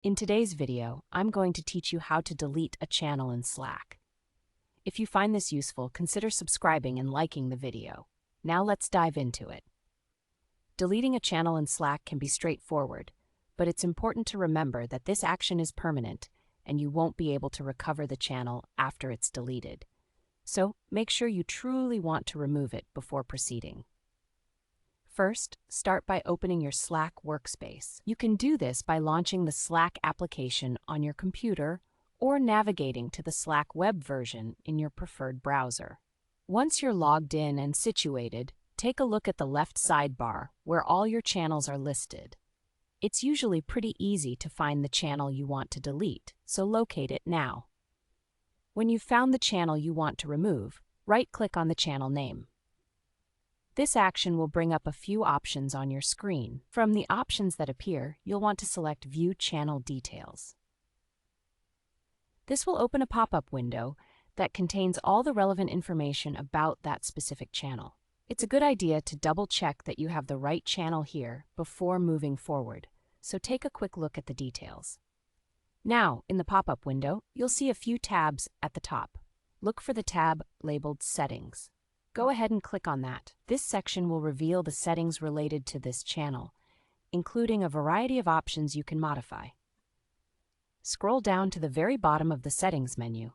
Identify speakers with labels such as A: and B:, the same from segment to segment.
A: In today's video, I'm going to teach you how to delete a channel in Slack. If you find this useful, consider subscribing and liking the video. Now let's dive into it. Deleting a channel in Slack can be straightforward, but it's important to remember that this action is permanent and you won't be able to recover the channel after it's deleted. So make sure you truly want to remove it before proceeding. First, start by opening your Slack workspace. You can do this by launching the Slack application on your computer or navigating to the Slack web version in your preferred browser. Once you're logged in and situated, take a look at the left sidebar where all your channels are listed. It's usually pretty easy to find the channel you want to delete, so locate it now. When you've found the channel you want to remove, right-click on the channel name. This action will bring up a few options on your screen. From the options that appear, you'll want to select View Channel Details. This will open a pop-up window that contains all the relevant information about that specific channel. It's a good idea to double-check that you have the right channel here before moving forward, so take a quick look at the details. Now, in the pop-up window, you'll see a few tabs at the top. Look for the tab labeled Settings. Go ahead and click on that. This section will reveal the settings related to this channel, including a variety of options you can modify. Scroll down to the very bottom of the Settings menu.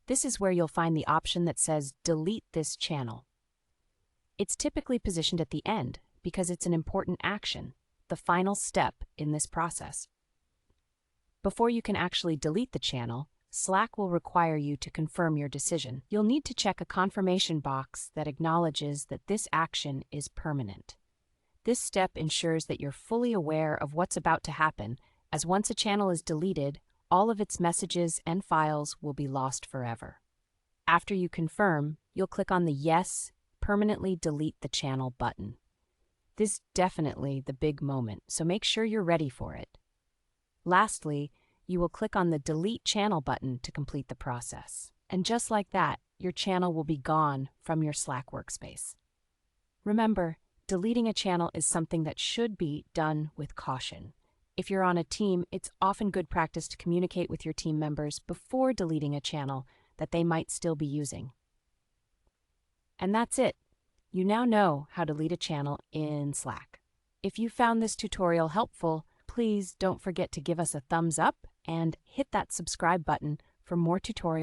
A: This is where you'll find the option that says Delete this channel. It's typically positioned at the end because it's an important action, the final step in this process. Before you can actually delete the channel, Slack will require you to confirm your decision. You'll need to check a confirmation box that acknowledges that this action is permanent. This step ensures that you're fully aware of what's about to happen, as once a channel is deleted, all of its messages and files will be lost forever. After you confirm, you'll click on the Yes, Permanently Delete the Channel button. This is definitely the big moment, so make sure you're ready for it. Lastly, you will click on the Delete Channel button to complete the process. And just like that, your channel will be gone from your Slack workspace. Remember, deleting a channel is something that should be done with caution. If you're on a team, it's often good practice to communicate with your team members before deleting a channel that they might still be using. And that's it. You now know how to delete a channel in Slack. If you found this tutorial helpful, please don't forget to give us a thumbs up and hit that subscribe button for more tutorials.